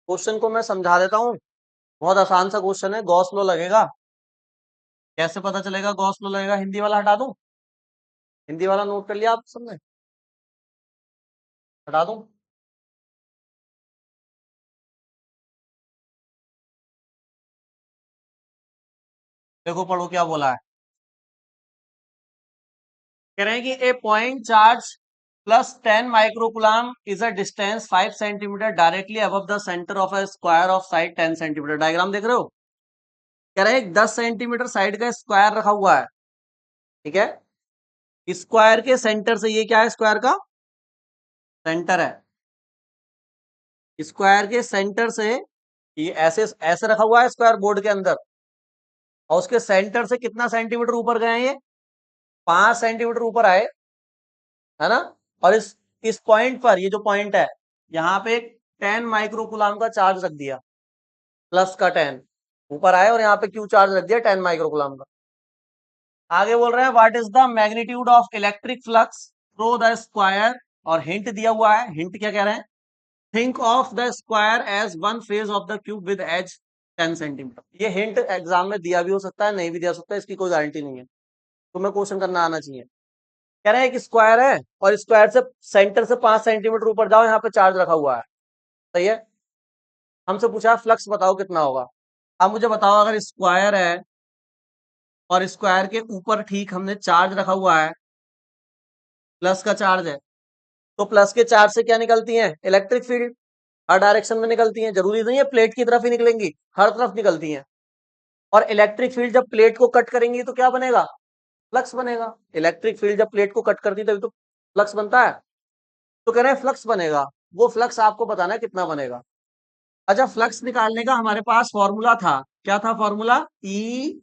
Question को मैं समझा देता हूँ। बहुत आसान सा क्वेश्चन है, गॉस लॉ लगेगा। कैसे पता चलेगा गॉस लॉ लगेगा? हिंदी वाला हटा दूं? हिंदी वाला नोट कर लिया आप सबने? हटा दूं? देखो पढ़ो क्या बोला है। कह रहे हैं कि a point charge plus 10 microcoulomb is a distance 5 centimetre directly above the centre of a square of side 10 centimetre. Diagram देख रहे हो? कह रहे हैं 10 सेंटीमीटर साइड का स्क्वायर रखा हुआ है। ठीक है, स्क्वायर के सेंटर से, ये क्या है? स्क्वायर का सेंटर है। स्क्वायर के सेंटर से ये ऐसे ऐसे रखा हुआ है स्क्वायर बोर्ड के अंदर, और उसके सेंटर से कितना सेंटीमीटर ऊपर गए हैं? ये 5 सेंटीमीटर ऊपर आए, है ना। और इस पॉइंट पर, ये जो पॉइंट है, यहाँ पे 10 माइक्रोकुलाम का चार्ज रख दिया, प्लस का 10 ऊपर आए, और यहाँ पे क्यू चार्ज रख दिया 10 माइक्रोकुलाम का। आगे बोल रहे हैं what is the magnitude of electric flux through the square, और हिंट दिया हुआ है। हिंट क्या कह रहे हैं? Think of the square as one face of the cube with edge 10 centimetre. ये हिंट एग्जाम में दिया भी हो सकता है, नहीं भी दिया हो सकता है, इसकी कोई गारंटी नहीं है। तुम्हें क्वेश्चन करना आना चाहिए। कह रहे हैं कि स्क्वायर है, और स्क्वायर से सेंटर से 5 सेंटीमीटर ऊपर जाओ, यहाँ पे चार्ज रखा हुआ है। सही है। हमसे पूछा फ्लक्स बताओ कितना होगा। अब मुझे बताओ, अगर स्क्वायर है और स्क्वायर के ऊपर ठीक हमने चार्ज रखा हुआ है, प्लस का चार्ज है, तो प्लस के चार्ज से क्या निकलती है? Electric field. हर डायरेक्शन में निकलती है, जरूरी नहीं है प्लेट की तरफ ही निकलेंगी, हर तरफ निकलती है। और इलेक्ट्रिक फील्ड जब प्लेट को कट करेंगी तो क्या बनेगा? फ्लक्स बनेगा। इलेक्ट्रिक फील्ड जब प्लेट को कट करती है तभी तो फ्लक्स बनता है। तो कह रहे हैं फ्लक्स बनेगा। वो फ्लक्स आपको बताना है कितना बनेगा। अच्छा, फ्लक्स निकालने का हमारे पास फॉर्मूला था। क्या था फॉर्मूला? ई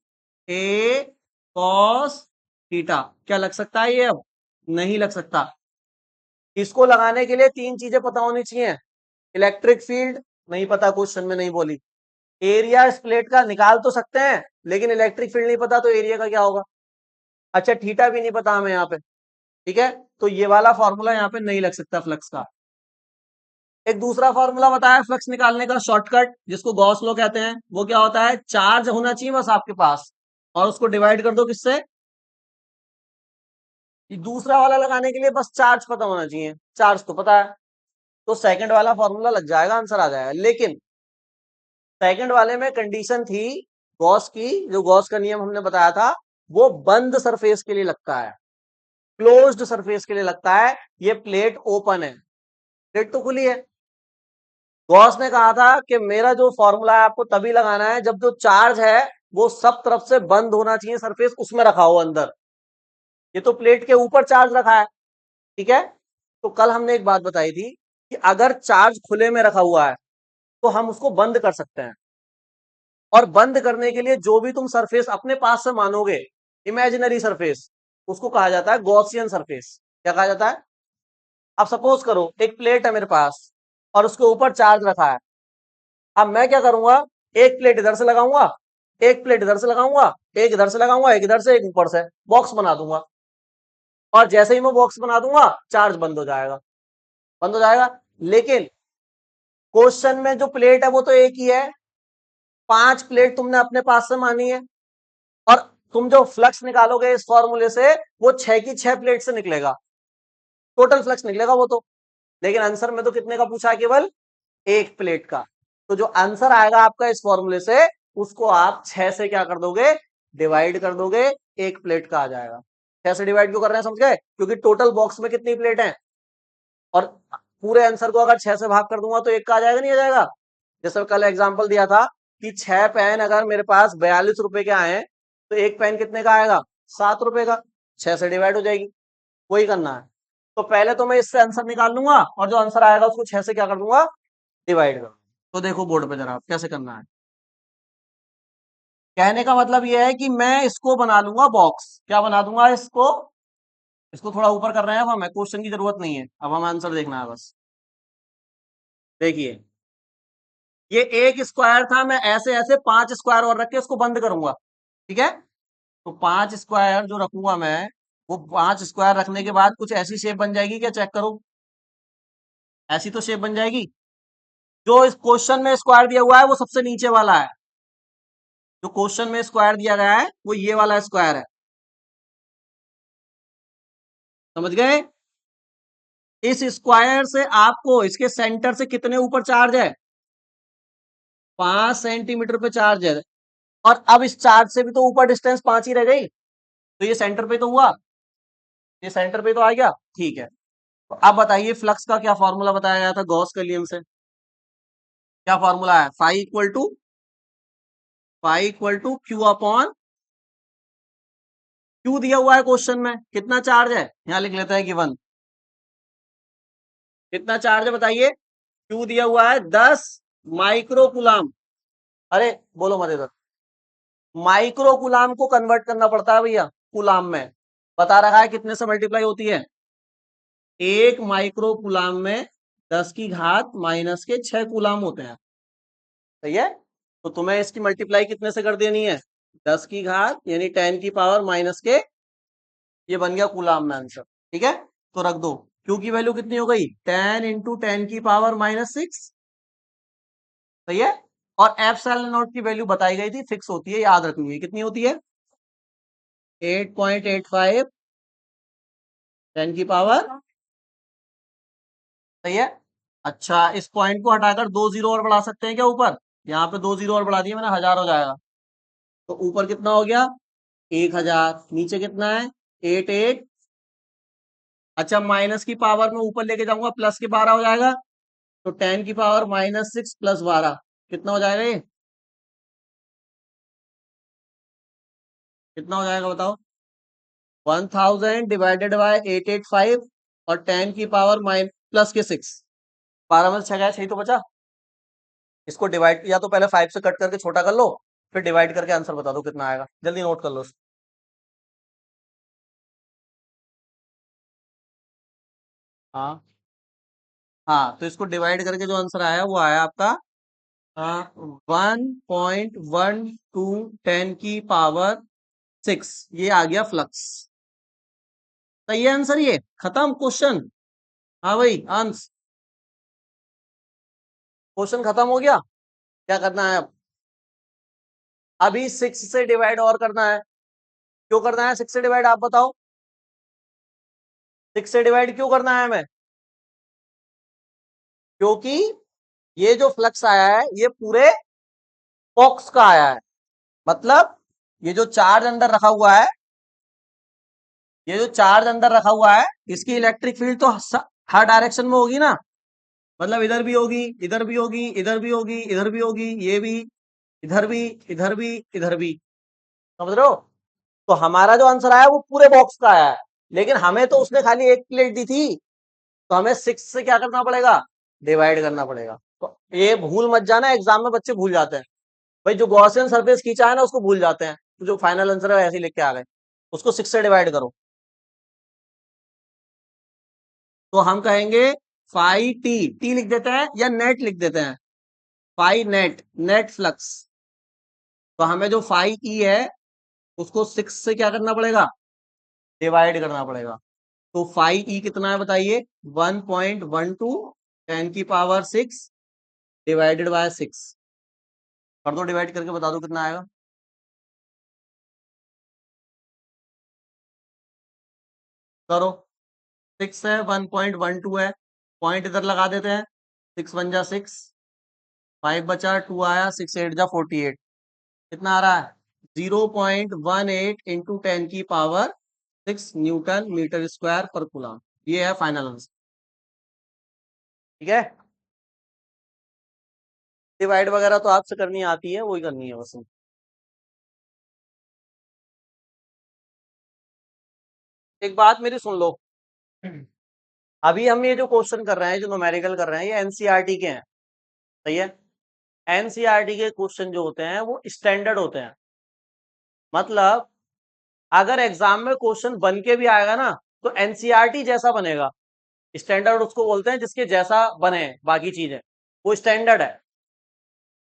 ए कॉस थीटा। क्या लग सकता है ये? अब नहीं लग सकता। इसको लगाने के लिए तीन चीजें पता होनी चाहिए। इलेक्ट्रिक फील्ड नहीं पता, क्वेश्चन में नहीं बोली। एरिया इस प्लेट का निकाल तो सकते हैं, लेकिन इलेक्ट्रिक फील्ड नहीं पता, तो एरिया का क्या होगा? अच्छा, थीटा भी नहीं पता हमें यहाँ पे। ठीक है, तो ये वाला फॉर्मूला यहाँ पे नहीं लग सकता फ्लक्स का। एक दूसरा फॉर्मूला बताया फ्लक्स निकालने का, शॉर्टकट, जिसको गॉस लॉ कहते हैं। वो क्या होता है? चार्ज होना चाहिए बस आपके पास, और उसको डिवाइड कर दो किससे? ये दूसरा वाला लगाने के लिए बस चार्ज पता होना चाहिए। चार्ज तो पता है, तो सेकंड वाला फॉर्मूला लग जाएगा, आंसर आ जाएगा। लेकिन सेकंड वाले में कंडीशन थी गॉस की, जो गॉस का नियम हमने बताया था, वो बंद सरफेस के लिए लगता है, क्लोज्ड सरफेस के लिए लगता है। ये प्लेट ओपन है, प्लेट तो खुली है। गॉस ने कहा था कि मेरा जो फॉर्मूला है आपको तभी लगाना है जब जो चार्ज है वो सब तरफ से बंद होना चाहिए, सरफेस उसमें रखा हो अंदर। ये तो प्लेट के ऊपर चार्ज रखा है। ठीक है, तो कल हमने एक बात बताई थी कि अगर चार्ज खुले में रखा हुआ है तो हम उसको बंद कर सकते हैं। और बंद करने के लिए जो भी तुम सरफेस अपने पास से मानोगे, इमेजिनरी सरफेस, उसको कहा जाता है गॉसियन सरफेस। क्या कहा जाता है? अब सपोज करो एक प्लेट है मेरे पास, और उसके ऊपर चार्ज रखा है। अब मैं क्या करूंगा? एक प्लेट इधर से लगाऊंगा, एक प्लेट इधर से लगाऊंगा, एक इधर से लगाऊंगा, एक इधर से, एक ऊपर से, बॉक्स बना दूंगा। और जैसे ही मैं बॉक्स बना दूंगा, चार्ज बंद हो जाएगा, बंद हो जाएगा। लेकिन क्वेश्चन में जो प्लेट है वो तो एक ही है, 5 प्लेट तुमने अपने पास से मानी है, और तुम जो फ्लक्स निकालोगे इस फॉर्मूले से, वो 6 की 6 प्लेट से निकलेगा, टोटल फ्लक्स निकलेगा वो तो। लेकिन आंसर में तो कितने का पूछा है? केवल एक प्लेट का। तो जो आंसर आएगा आपका इस फॉर्मूले से, उसको आप 6 से क्या कर दोगे? डिवाइड कर दोगे, एक प्लेट का आ जाएगा। 6 से डिवाइड क्यों कर रहे हैं समझ गए? क्योंकि टोटल बॉक्स में कितनी प्लेट है, और पूरे आंसर को अगर 6 से भाग कर दूंगा तो एक का आ जाएगा, नहीं आ जाएगा? जैसे कल एग्जांपल दिया था कि 6 पेन अगर मेरे पास 42 रुपए के आए, तो एक पेन कितने का आएगा? 7 रुपए का। 6 से डिवाइड हो जाएगी, वही करना है। तो पहले तो मैं इससे आंसर निकाल लूंगा, और जो आंसर आएगा उसको 6 से क्या कर दूंगा? डिवाइड कर। तो देखो बोर्ड पे जरा कैसे करना है। कहने का मतलब यह है कि मैं इसको बना लूंगा बॉक्स। क्या बना दूंगा इसको? इसको थोड़ा ऊपर कर रहे हैं अब हमें, क्वेश्चन की जरूरत नहीं है, अब हमें आंसर देखना है बस। देखिए, ये एक स्क्वायर था, मैं ऐसे ऐसे 5 स्क्वायर और रख के उसको बंद करूंगा। ठीक है, तो 5 स्क्वायर जो रखूंगा मैं, वो 5 स्क्वायर रखने के बाद कुछ ऐसी शेप बन जाएगी क्या? चेक करो, ऐसी तो शेप बन जाएगी। जो इस क्वेश्चन में स्क्वायर दिया हुआ है वो सबसे नीचे वाला है। जो क्वेश्चन में स्क्वायर दिया गया है वो ये वाला स्क्वायर है। समझ गए? इस स्क्वायर से आपको इसके सेंटर से कितने ऊपर चार्ज है? 5 सेंटीमीटर पे चार्ज है। और अब इस चार्ज से भी तो ऊपर डिस्टेंस 5 ही रह गई, तो ये सेंटर पे तो हुआ, ये सेंटर पे तो आ गया। ठीक है, तो अब बताइए फ्लक्स का क्या फॉर्मूला बताया गया था गॉस के नियम से? क्या फॉर्मूला है? Phi equal to Q upon, Q दिया हुआ है क्वेश्चन में, कितना चार्ज है यहां लिख लेते हैं गिवन। कितना चार्ज है बताइए? क्यू दिया हुआ है 10 माइक्रो कुलाम। अरे बोलो मत इधर। माइक्रो कुलाम को कन्वर्ट करना पड़ता है भैया कुलाम में। बता रखा है कितने से मल्टीप्लाई होती है? 1 माइक्रो कुलाम में 10 की घात माइनस के 6 कुलाम होते हैं। सही है? तो तुम्हें इसकी मल्टीप्लाई कितने से कर देनी है? 10 की घात यानी 10 की पावर माइनस के, ये बन गया कुलाम में आंसर। ठीक है, तो रख दो। क्यू की वैल्यू कितनी हो गई? 10 × 10 की पावर -6। सही है? और एप्सिलॉन नॉट की वैल्यू बताई गई थी, फिक्स होती है, याद रखनी है। कितनी होती है? 8.85 10 की पावर। सही है? अच्छा, इस पॉइंट को हटाकर 2 जीरो और बढ़ा सकते हैं क्या ऊपर? यहाँ पे 2 जीरो और बढ़ा दिए मैंने, 1000 हो जाएगा। तो ऊपर कितना हो गया? 1000। नीचे कितना है? 88। अच्छा, माइनस की पावर में ऊपर लेके जाऊंगा, प्लस के 12 हो जाएगा। तो 10 की पावर -6 प्लस 12 कितना हो जाएगा ये? कितना हो जाएगा बताओ? 1000 डिवाइडेड बाय 885 और 10 की पावर माइन प्लस के 6। 12 में से 6 गया, 6 तो बचा। इसको डिवाइड, या तो पहले 5 से कट करके छोटा कर लो, फिर डिवाइड करके आंसर बता दो कितना आएगा। जल्दी नोट कर लो। हाँ हाँ, तो इसको डिवाइड करके जो आंसर आया वो आया आपका 1.12 10 की पावर 6। ये आ गया फ्लक्स। सही है आंसर, ये खत्म क्वेश्चन। हाँ भाई अंश, क्वेश्चन खत्म हो गया। क्या करना है अब? अभी 6 से डिवाइड और करना है। क्यों करना है 6 से डिवाइड, आप बताओ? 6 से डिवाइड क्यों करना है हमें? क्योंकि ये जो फ्लक्स आया है ये पूरे बॉक्स का आया है। मतलब ये जो चार्ज अंदर रखा हुआ है, ये जो चार्ज अंदर रखा हुआ है, इसकी इलेक्ट्रिक फील्ड तो हर डायरेक्शन में होगी ना। मतलब इधर भी होगी, इधर भी होगी, इधर भी होगी, इधर भी होगी, ये भी, इधर भी, इधर भी, इधर भी। समझ रहे हो? तो हमारा जो आंसर आया वो पूरे बॉक्स का आया है। लेकिन हमें तो उसने खाली एक प्लेट दी थी, तो हमें 6 से क्या करना पड़ेगा? डिवाइड करना पड़ेगा। तो ये भूल मत जाना, एग्जाम में बच्चे भूल जाते हैं। भाई जो गॉसियन सरफेस खींचा है ना उसको भूल जाते हैं, तो जो फाइनल आंसर है ऐसे ही लिख के आ गए। उसको 6 से डिवाइड करो। तो हम कहेंगे फाई टी, टी लिख देते हैं या नेट लिख देते हैं? Phi net, net flux. तो हमें जो फाई ई है उसको 6 से क्या करना पड़ेगा? डिवाइड करना पड़ेगा। तो फाई ई कितना है बताइए? 1.12 10 की पावर 6 डिवाइडेड बाय 6। कर दो, डिवाइड करके बता दो कितना आएगा। करो। 6 है, 1.12 है, पॉइंट इधर लगा देते हैं। 6 1 जा 6, 5 बचा, 2 आया, 6 8 जा 48। कितना आ रहा है? 0.18 इंटू 10 की पावर 6 न्यूटन मीटर स्क्वायर पर कूलम। ये है फाइनल आंसर। ठीक है, डिवाइड वगैरह तो आपसे करनी आती है, वही करनी है बस। एक बात मेरी सुन लो। अभी हम ये जो क्वेश्चन कर रहे हैं, जो न्यूमेरिकल कर रहे हैं, ये एनसीईआरटी के हैं। सही है? एनसीईआरटी के क्वेश्चन जो होते हैं वो स्टैंडर्ड होते हैं। मतलब अगर एग्जाम में क्वेश्चन बन के भी आएगा ना, तो एनसीईआरटी जैसा बनेगा। स्टैंडर्ड उसको बोलते हैं जिसके जैसा बने बाकी चीजें, वो स्टैंडर्ड है।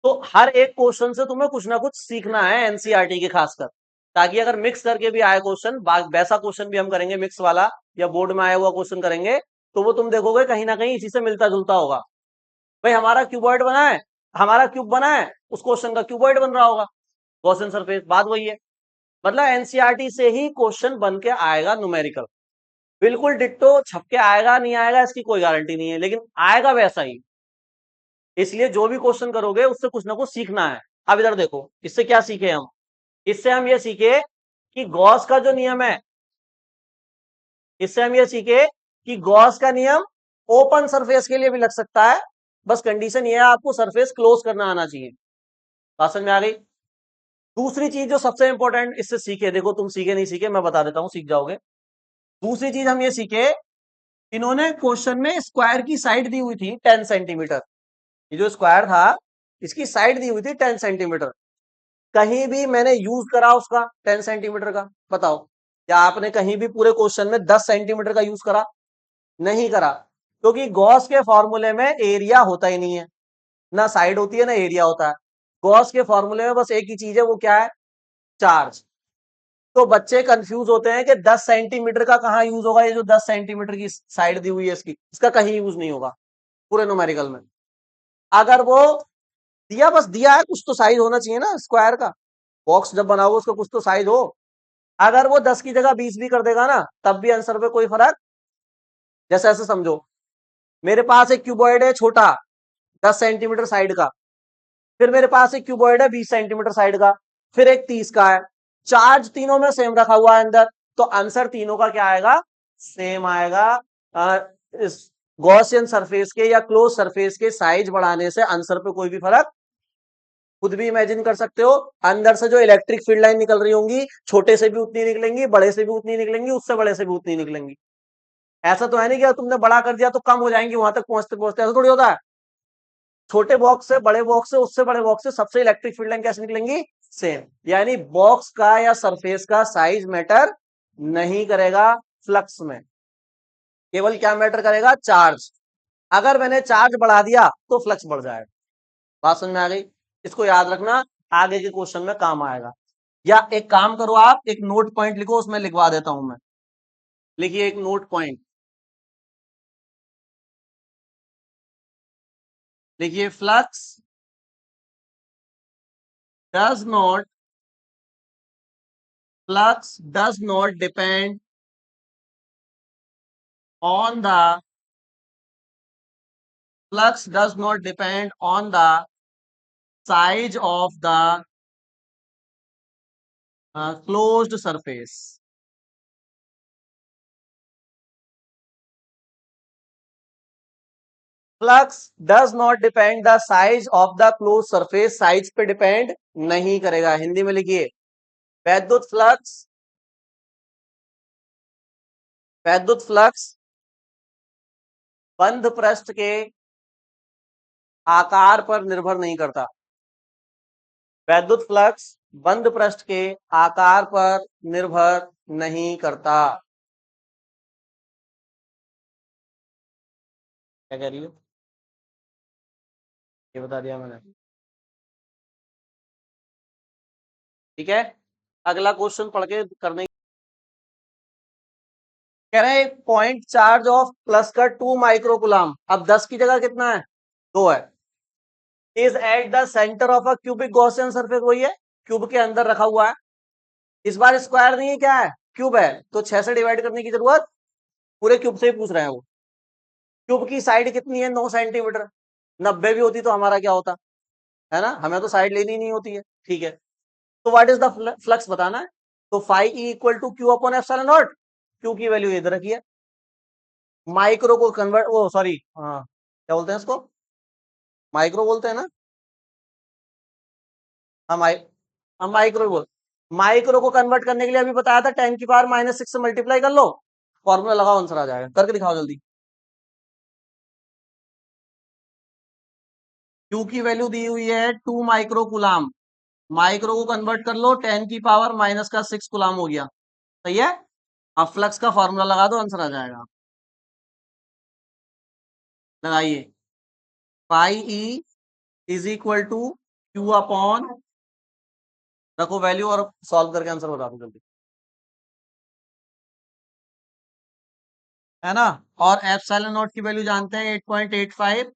तो हर एक क्वेश्चन से तुम्हें कुछ ना कुछ सीखना है एनसीईआरटी के खासकर, ताकि अगर मिक्स करके भी आए क्वेश्चन, वैसा क्वेश्चन भी हम करेंगे मिक्स वाला, या बोर्ड में आया हुआ क्वेश्चन करेंगे, तो वो तुम देखोगे कहीं ना कहीं इसी से मिलता जुलता होगा। भाई हमारा क्यूबॉइड बना है, हमारा क्यूब बना है, उस क्वेश्चन का क्यूबॉइड बन रहा होगा, गॉसियन सरफेस, बात वही है। मतलब एनसीईआरटी से ही क्वेश्चन बन के आएगा न्यूमेरिकल, बिल्कुल डिट्टो छप के आएगा नहीं आएगा इसकी कोई गारंटी नहीं है, लेकिन आएगा वैसा ही। इसलिए जो भी क्वेश्चन करोगे उससे कुछ ना कुछ सीखना है। अब इधर देखो, इससे क्या सीखे हम, इससे हम ये सीखे कि गॉस का जो नियम है, इससे हम ये सीखे कि गॉस का नियम ओपन सरफेस के लिए भी लग सकता है, बस कंडीशन ये है आपको सरफेस क्लोज करना आना चाहिए। बात समझ में आ गई। दूसरी चीज जो सबसे इंपॉर्टेंट इससे सीखे, देखो तुम सीखे नहीं सीखे मैं बता देता हूं, सीख जाओगे। दूसरी चीज हम ये सीखे, इन्होंने क्वेश्चन में स्क्वायर की साइड दी हुई थी 10 सेंटीमीटर, ये जो स्क्वायर था इसकी साइड दी हुई थी 10 सेंटीमीटर, कहीं भी मैंने यूज करा उसका 10 सेंटीमीटर का, बताओ। क्या आपने कहीं भी पूरे क्वेश्चन में 10 सेंटीमीटर का यूज करा? नहीं करा, क्योंकि गॉस के फॉर्मूले में एरिया होता ही नहीं है, ना साइड होती है ना एरिया होता है। गॉस के फॉर्मूले में बस एक ही चीज है, वो क्या है? चार्ज। तो बच्चे कंफ्यूज होते हैं कि 10 सेंटीमीटर का कहां यूज होगा, ये जो 10 सेंटीमीटर की साइड दी हुई है इसकी, इसका कहीं यूज नहीं होगा पूरे न्यूमेरिकल में। अगर वो दिया, बस दिया है, कुछ तो साइज होना चाहिए ना स्क्वायर का, बॉक्स जब बनाओगे उसका कुछ तो साइज हो। अगर वो 10 की जगह 20 भी कर देगा ना, तब भी आंसर पे कोई फर्क, जैसे ऐसे समझो, मेरे पास एक क्यूबॉइड है छोटा 10 सेंटीमीटर साइड का, फिर मेरे पास एक क्यूबॉइड है 20 सेंटीमीटर साइड का, फिर एक 30 का है, चार्ज तीनों में सेम रखा हुआ है अंदर, तो आंसर तीनों का क्या आएगा? सेम आएगा। इस गॉसियन सरफेस के या क्लोज सरफेस के साइज बढ़ाने से आंसर पे कोई भी फर्क, खुद भी इमेजिन कर सकते हो, अंदर से जो इलेक्ट्रिक फील्ड लाइन निकल रही होंगी, छोटे से भी उतनी निकलेंगी, बड़े से भी उतनी निकलेंगी, उससे बड़े से भी उतनी निकलेंगी। ऐसा तो है नहीं कि तुमने बड़ा कर दिया तो कम हो जाएंगी वहां तक पहुंचते पहुंचते, ऐसा थोड़ी होता है। छोटे बॉक्स से बड़े बॉक्स से उससे बड़े बॉक्स से सबसे इलेक्ट्रिक फील्ड लाइन कैसे निकलेंगी? सेम। यानी बॉक्स का या सरफेस का साइज मैटर नहीं करेगा फ्लक्स में, केवल क्या मैटर करेगा? चार्ज। अगर मैंने चार्ज बढ़ा दिया तो फ्लक्स बढ़ जाएगा। बात समझ में आ गई? इसको याद रखना, आगे के क्वेश्चन में काम आएगा। या एक काम करो, आप एक नोट पॉइंट लिखो, उसमें लिखवा देता हूं मैं। लिखिए एक नोट पॉइंट, लिखिए flux does not, flux does not depend on the, flux does not depend on the size of the closed surface. Flux does not depend the size of the closed surface, size पे depend नहीं करेगा। हिंदी में लिखिए, वैद्युत flux, वैद्युत flux बंध पृष्ठ के आकार पर निर्भर नहीं करता। वैद्युत फ्लक्स बंध पृष्ठ के आकार पर निर्भर नहीं करता। क्या कह रही हो? ये बता दिया मैंने, ठीक है। अगला क्वेश्चन पढ़ के करने, कह रहे हैं पॉइंट चार्ज ऑफ प्लस का 2 माइक्रोकुलाम, अब 10 की जगह कितना है? 2 है, is at the centre of a cubic Gaussian surface, वही है, क्यूब के अंदर रखा हुआ है। इस बार स्क्वायर नहीं है, क्या है? क्यूब है, तो 6 से डिवाइड करने की जरूरत, पूरे क्यूब से ही पूछ रहे हैं वो। क्यूब की साइड कितनी है? 9 सेंटीमीटर, 90 भी होती तो हमारा क्या होता, है ना, हमें तो साइड लेनी नहीं होती है, ठीक है। तो व्हाट इज द फ्लक्स बताना है, तो phi E equal to Q upon epsilon naught, Q की वैल्यू इधर रखी है, माइक्रो को कन्वर्ट, वो सॉरी, हाँ क्या बोलते हैं इसको, माइक्रो बोलते हैं ना, हाँ हम माइक्रो बोल, माइक्रो को कन्वर्ट करने के लिए अभी बताया था 10⁻⁻⁶ से मल्टीप्लाई कर लो, फॉर्मूला लगाओ, आंसर आ जाएगा, करके दिखाओ जल्दी। क्यू की वैल्यू दी हुई है 2 माइक्रो कुलाम, माइक्रो को कन्वर्ट कर लो, 10⁻⁻⁶ कुलाम हो गया, सही है। अब फ्लक्स का फॉर्मूला लगा दो, आंसर आ जाएगा, लगाइए, pi E is equal to Q upon, रखो वैल्यू और सॉल्व करके आंसर बता दो जल्दी, है ना। और एप्सिलॉन नॉट की वैल्यू जानते हैं 8.85,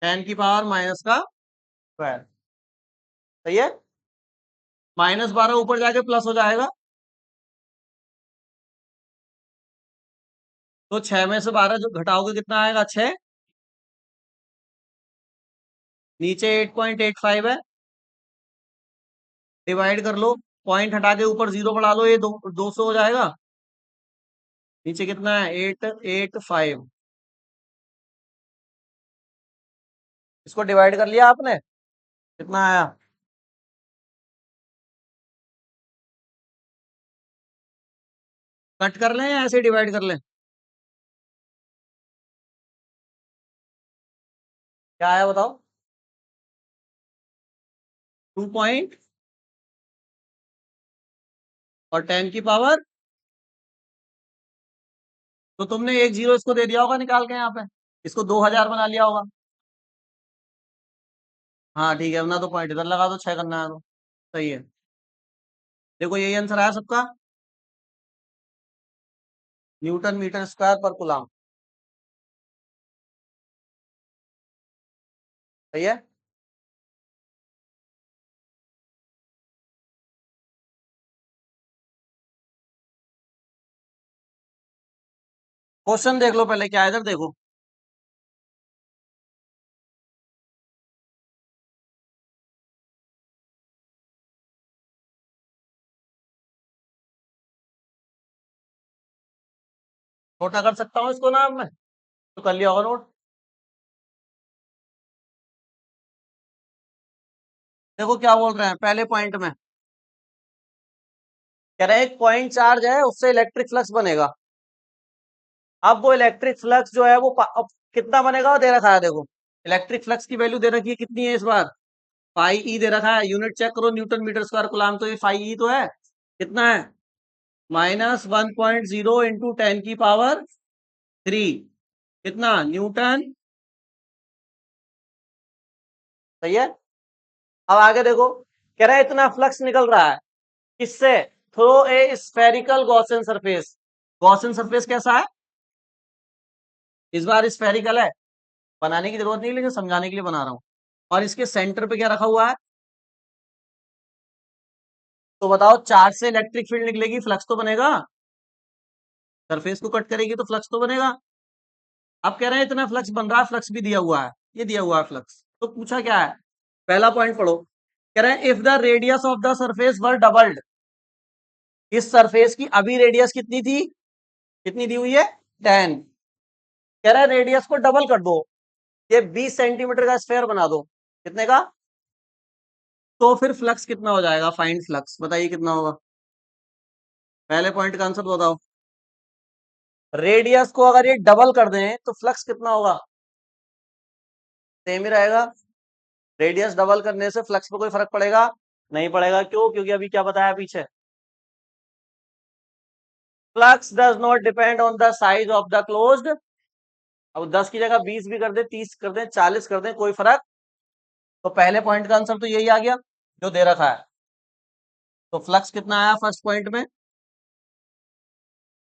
10 की पावर माइनस का स्क्वायर। सही है। -12 ऊपर जाके प्लस हो जाएगा, तो 6 में से 12 जो घटाओगे कितना आएगा? 6। नीचे 8.85 है, डिवाइड कर लो, पॉइंट हटा के ऊपर 0 बढ़ा लो, ये 200 हो जाएगा। नीचे कितना है? 885। इसको डिवाइड कर लिया आपने, कितना आया? कट कर लें या ऐसे डिवाइड कर लें? क्या आया बताओ? 2 पॉइंट और 10 की पावर, तो तुमने एक जीरो इसको दे दिया होगा निकाल के यहाँ पे, इसको 2000 बना लिया होगा। हाँ ठीक है, ना तो पॉइंट इधर लगा दो, 6 करना है तो। सही है। देखो यही आंसर आया सबका, न्यूटन मीटर स्क्वायर पर कूलम। सही है। क्वेश्चन देख लो पहले, क्या है इधर देखो। छोटा कर सकता हूँ इसको ना मैं, तो कर लिया होगा नोट। देखो क्या बोल रहे हैं पहले पॉइंट में, कह रहे हैं एक पॉइंट चार्ज है, उससे इलेक्ट्रिक फ्लक्स बनेगा। अब वो इलेक्ट्रिक फ्लक्स जो है वो अब कितना बनेगा वो दे रखा है, देखो इलेक्ट्रिक फ्लक्स की वैल्यू दे रखी है, कितनी है इस बार? फाई ई दे रखा है, यूनिट चेक करो, न्यूटन मीटर स्क्वायर कूलम, तो ये फाई ई तो है। कितना है? -1.0 इंटू 10 की पावर 3, कितना न्यूटन। सही है। अब आगे देखो, कह रहा है इतना फ्लक्स निकल रहा है, किससे? Through a spherical Gaussian surface. Gaussian surface कैसा है? इस बार स्फेरिकल है, बनाने की जरूरत नहीं, लेकिन समझाने के लिए बना रहा हूं। और इसके सेंटर पे क्या रखा हुआ है? तो बताओ, चार्ज से इलेक्ट्रिक फील्ड निकलेगी, फ्लक्स तो बनेगा। सरफेस को कट करेगी तो फ्लक्स तो बनेगा। अब कह रहे हैं इतना फ्लक्स बन रहा है, फ्लक्स भी दिया हुआ है, ये दिया हुआ है फ्लक्स, तो पूछा क्या है? पहला पॉइंट पढ़ो, कह रहे हैं if the radius of the surface were doubled. इस सरफेस की अभी रेडियस कितनी थी? कितनी दी हुई है? 10। कह रहा है रेडियस को डबल कर दो, ये 20 सेंटीमीटर का स्फेयर बना दो। कितने का? तो फिर फ्लक्स कितना हो जाएगा? फाइंड फ्लक्स, बताइए कितना होगा? पहले पॉइंट का आंसर बताओ। रेडियस को अगर ये डबल कर दें तो फ्लक्स कितना होगा? सेम ही रहेगा। रेडियस डबल करने से फ्लक्स पे कोई फर्क पड़ेगा? नहीं पड़ेगा। क्यों? क्योंकि अभी क्या बताया पीछे, flux does not depend on the size of the closed. अब 10 की जगह 20 भी कर दे, 30 कर दे, 40 कर दे, कोई फर्क। तो पहले पॉइंट का आंसर तो यही आ गया जो दे रखा है। तो फ्लक्स कितना आया फर्स्ट पॉइंट में?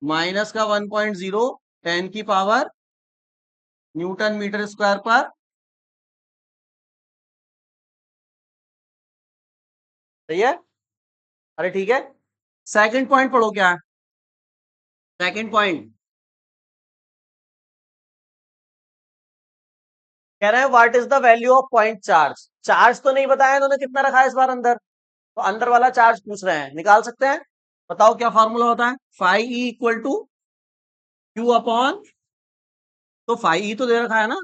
माइनस का 1.0 10 की पावर न्यूटन मीटर स्क्वायर पर। सही है। अरे ठीक है। सेकंड पॉइंट पढ़ो क्या है। सेकंड पॉइंट कह रहे हैं what is the value of point charge. Charge तो नहीं बताया इन्होंने, कितना रखा है इस बार अंदर, तो अंदर वाला चार्ज पूछ रहे हैं, निकाल सकते हैं। बताओ क्या फॉर्मूला होता है? Phi E equal to Q upon, तो फाई ई तो दे रखा है ना,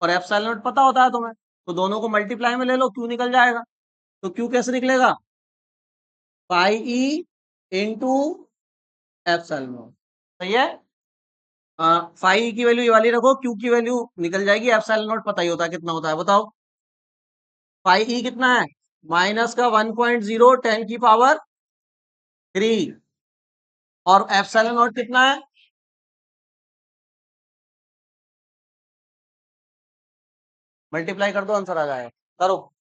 और एप्सिलॉन नॉट पता होता है तुम्हें, तो दोनों को मल्टीप्लाई में ले लो, क्यू निकल जाएगा। तो क्यू कैसे निकलेगा? पाई ई इंटू एप्सिलॉन नॉट। सही है। फाई की वैल्यू ये वाली रखो, क्यू की वैल्यू निकल जाएगी, एप्सिलॉन नॉट पता ही होता है कितना होता है, बताओ। फाई ई कितना है? माइनस का 1.0 10 की पावर 3, और एप्सिलॉन नॉट कितना है? मल्टीप्लाई कर दो, आंसर आ जाएगा। करो।